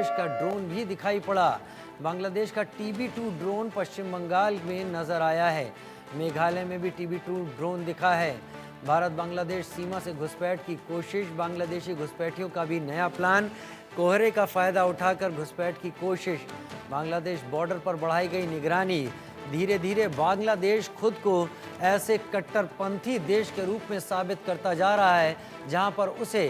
बांग्लादेश का ड्रोन भी दिखाई पड़ा। बांग्लादेश का TB2 ड्रोन पश्चिम बंगाल में नजर आया है। मेघालय में भी TB2 ड्रोन दिखा है। भारत बांग्लादेश सीमा से घुसपैठ की कोशिश, बांग्लादेशी घुसपैठियों का भी नया प्लान, कोहरे का फायदा उठाकर घुसपैठ की कोशिश, बांग्लादेश बॉर्डर पर बढ़ाई गई निगरानी। धीरे धीरे बांग्लादेश खुद को ऐसे कट्टरपंथी देश के रूप में साबित करता जा रहा है जहां पर उसे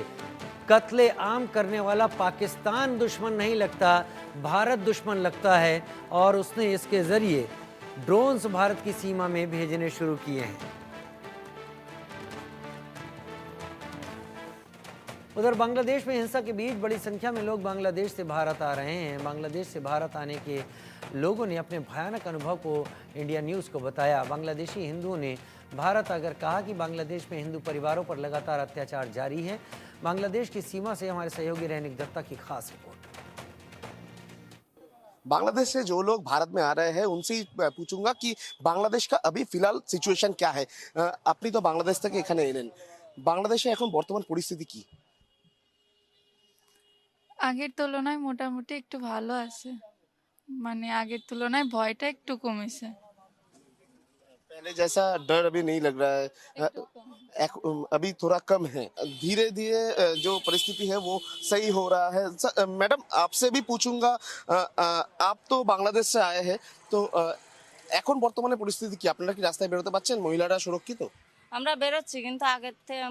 कत्ले आम करने वाला पाकिस्तान दुश्मन नहीं लगता, भारत दुश्मन लगता है और उसने इसके जरिए ड्रोन्स भारत की सीमा में भेजने शुरू किए हैं। उधर बांग्लादेश में हिंसा के बीच बड़ी संख्या में लोग बांग्लादेश से भारत आ रहे हैं। बांग्लादेश से भारत आने के लोगों ने अपने भयानक अनुभव को इंडिया न्यूज़ को बताया। बांग्लादेशी हिंदुओं ने भारत आकर कहा कि बांग्लादेश में हिंदू परिवारों पर लगातार अत्याचार जारी है। बांग्लादेश की सीमा से हमारे सहयोगी रैनिक दत्ता की खास रिपोर्ट। बांग्लादेश से जो लोग भारत में आ रहे हैं उनसे ही पूछूंगा कि बांग्लादेश का अभी फिलहाल सिचुएशन क्या है। अपनी तो बांग्लादेश থেকে এখানে এলেন, বাংলাদেশে এখন বর্তমান পরিস্থিতি কি? আগের তুলনায় মোটামুটি একটু ভালো আছে, মানে আগের তুলনায় ভয়টা একটু কমেছে। पहले जैसा डर अभी नहीं लग रहा है, একটু কম। अभी थोड़ा कम है। धीरे धीरे जो परिस्थिति है वो सही हो रहा है। मैडम आपसे भी पूछूंगा, आप तो बांग्लादेश से आए हैं, तो এখন বর্তমানে পরিস্থিতি কি? আপনারা কি রাস্তায় বেরোতে পারছেন? মহিলারা সুরক্ষিত? আমরা বেরোচ্ছি কিন্তু আগের থেকে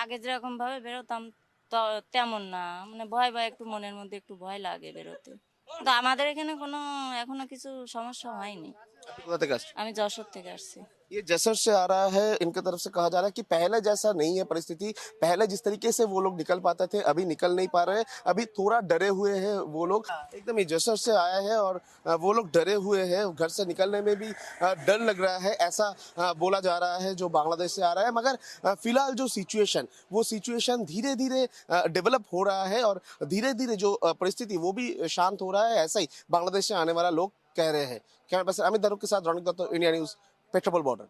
আগে যেরকম ভাবে বেরোতাম তো তেমন না, মানে ভয় ভয় একটু মনের মধ্যে একটু ভয় লাগে বেরোতে, কিন্তু আমাদের এখানে কোনো এখনো কিছু সমস্যা হয়নি। আপনি কোথা থেকে আসছেন? আমি যশোর থেকে আসছি। ये जैसर से आ रहा है, इनके तरफ से कहा जा रहा है कि पहले जैसा नहीं है परिस्थिति। पहले जिस तरीके से वो लोग निकल पाते थे अभी निकल नहीं पा रहे, अभी थोड़ा डरे हुए हैं वो लोग। एकदम ये जैसर से आया है और वो लोग डरे हुए हैं, घर से निकलने में भी डर लग रहा है, ऐसा बोला जा रहा है जो बांग्लादेश से आ रहा है। मगर फिलहाल जो सिचुएशन, वो सिचुएशन धीरे धीरे डेवलप हो रहा है और धीरे धीरे जो परिस्थिति वो भी शांत हो रहा है, ऐसा ही बांग्लादेश से आने वाला लोग कह रहे हैं। कैमरा पर्सन अमित दारू के साथ रौनक दत्ता, इंडिया न्यूज, पेट्रोल बॉर्डर।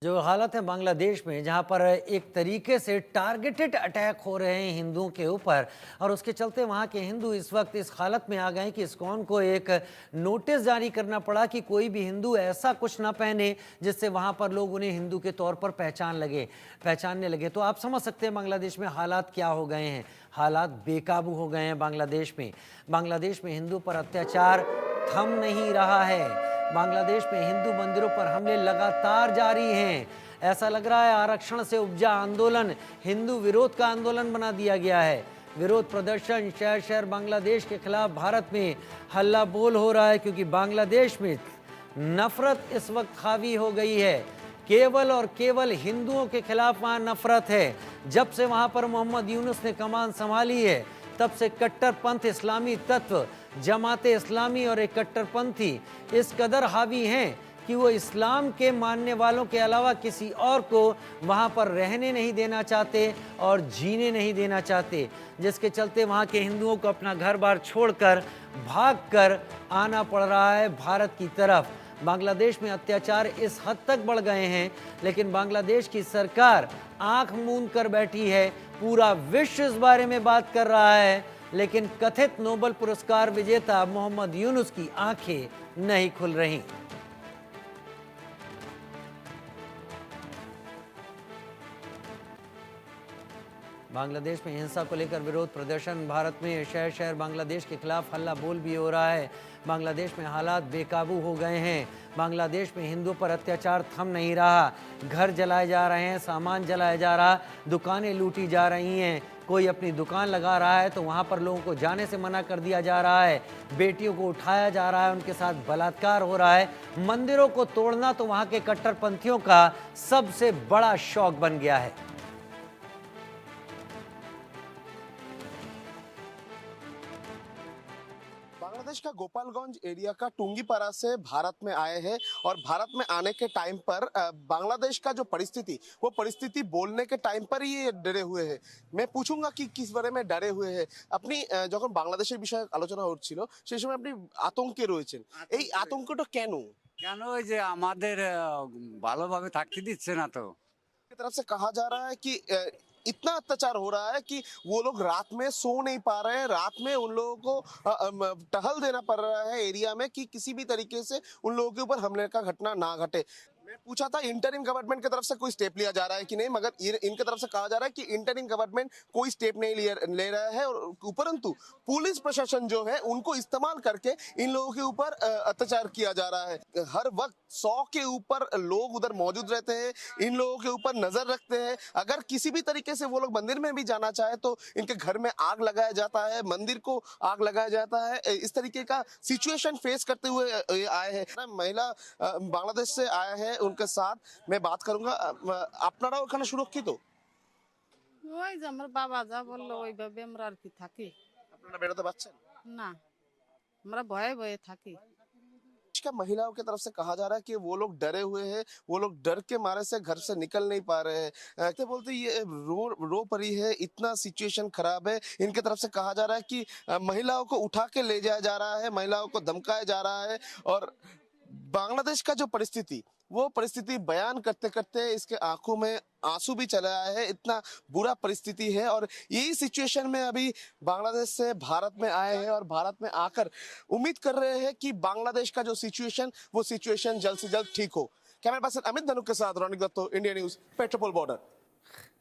जो हालत है बांग्लादेश में, जहां पर एक तरीके से टारगेटेड अटैक हो रहे हैं हिंदुओं के ऊपर, और उसके चलते वहां के हिंदू इस वक्त इस हालत में आ गए कि इस्कॉन को एक नोटिस जारी करना पड़ा कि कोई भी हिंदू ऐसा कुछ ना पहने जिससे वहां पर लोग उन्हें हिंदू के तौर पर पहचानने लगे। तो आप समझ सकते हैं बांग्लादेश में हालात क्या हो गए हैं। हालात बेकाबू हो गए हैं बांग्लादेश में। बांग्लादेश में हिंदू पर अत्याचार थम नहीं रहा है। बांग्लादेश में हिंदू मंदिरों पर हमले लगातार जारी हैं। ऐसा लग रहा है आरक्षण से उपजा आंदोलन हिंदू विरोध का आंदोलन बना दिया गया है। विरोध प्रदर्शन शहर शहर बांग्लादेश के खिलाफ भारत में हल्ला बोल हो रहा है, क्योंकि बांग्लादेश में नफरत इस वक्त हावी हो गई है। केवल और केवल हिंदुओं के खिलाफ वहाँ नफरत है। जब से वहाँ पर मोहम्मद यूनुस ने कमान संभाली है तब से कट्टरपंथ इस्लामी तत्व, जमाते इस्लामी और एक कट्टरपंथी इस कदर हावी हैं कि वो इस्लाम के मानने वालों के अलावा किसी और को वहाँ पर रहने नहीं देना चाहते और जीने नहीं देना चाहते, जिसके चलते वहाँ के हिंदुओं को अपना घर बार छोड़कर भागकर आना पड़ रहा है भारत की तरफ। बांग्लादेश में अत्याचार इस हद तक बढ़ गए हैं, लेकिन बांग्लादेश की सरकार आंख मूंद कर बैठी है। पूरा विश्व इस बारे में बात कर रहा है, लेकिन कथित नोबेल पुरस्कार विजेता मोहम्मद यूनुस की आंखें नहीं खुल रही। बांग्लादेश में हिंसा को लेकर विरोध प्रदर्शन, भारत में शहर शहर बांग्लादेश के खिलाफ हल्ला बोल भी हो रहा है। बांग्लादेश में हालात बेकाबू हो गए हैं। बांग्लादेश में हिंदुओं पर अत्याचार थम नहीं रहा। घर जलाए जा रहे हैं, सामान जलाया जा रहा, दुकानें लूटी जा रही हैं। कोई अपनी दुकान लगा रहा है तो वहाँ पर लोगों को जाने से मना कर दिया जा रहा है। बेटियों को उठाया जा रहा है, उनके साथ बलात्कार हो रहा है। मंदिरों को तोड़ना तो वहाँ के कट्टरपंथियों का सबसे बड़ा शौक बन गया है। बांग्लादेश का गोपालगंज एरिया का टुंगीपारा से भारत में आए हैं और भारत में आने के टाइम पर बांग्लादेश का जो परिस्थिति, वो परिस्थिति बोलने के टाइम पर ही ये डरे हुए हैं। मैं पूछूंगा कि किस बारे में डरे हुए हैं। अपनी যখন বাংলাদেশের বিষয়ে আলোচনা হচ্ছিল সেই সময় আপনি আতঙ্কে রয়েছেন, এই আতঙ্কটা কেন? কেন ওই যে আমাদের ভালোভাবে থাকতে দিচ্ছে না তো। की तरफ से कहा जा रहा है कि इतना अत्याचार हो रहा है कि वो लोग रात में सो नहीं पा रहे हैं, रात में उन लोगों को टहल देना पड़ रहा है एरिया में कि किसी भी तरीके से उन लोगों के ऊपर हमले का घटना ना घटे। मैं पूछा था इंटरिम गवर्नमेंट की तरफ से कोई स्टेप लिया जा रहा है कि नहीं, मगर इनकी तरफ से कहा जा रहा है कि इंटरिम गवर्नमेंट कोई स्टेप नहीं ले रहा है, और उपरंतु पुलिस प्रशासन जो है उनको इस्तेमाल करके इन लोगों के ऊपर अत्याचार किया जा रहा है। हर वक्त 100 के ऊपर लोग उधर मौजूद रहते हैं, इन लोगों के ऊपर नजर रखते हैं। अगर किसी भी तरीके से वो लोग मंदिर में भी जाना चाहे तो इनके घर में आग लगाया जाता है, मंदिर को आग लगाया जाता है। इस तरीके का सिचुएशन फेस करते हुए आए हैं। महिला बांग्लादेश से आया है, उनके साथ मैं बात करूंगा। আপনারা ওখানে সুরক্ষিত? ওই যে আমার বাবা যা বললো ওইভাবে আমরা আর কি থাকি। আপনারা বেরোতে পারছেন না, আমরা ভয়ে ভয়ে থাকি। इसका महिलाओं की तरफ से कहा जा रहा है कि वो लोग डरे हुए हैं, वो लोग डर के मारे से घर से निकल नहीं पा रहे हैं। कहते बोलते ये रो पड़ी है, इतना सिचुएशन खराब है। इनकी तरफ से कहा जा रहा है कि महिलाओं को उठा के ले जाया जा रहा है, महिलाओं को धमकाया जा रहा है, और बांग्लादेश का जो परिस्थिति वो परिस्थिति बयान करते करते इसके आंखों में आंसू भी चला आया है। इतना बुरा परिस्थिति है, और यही सिचुएशन में अभी बांग्लादेश से भारत में आए हैं, और भारत में आकर उम्मीद कर रहे हैं कि बांग्लादेश का जो सिचुएशन वो सिचुएशन जल्द से जल्द ठीक हो। कैमरा पर्सन अमित धनुक के साथ Raunak Datta, India News, Petrapole border.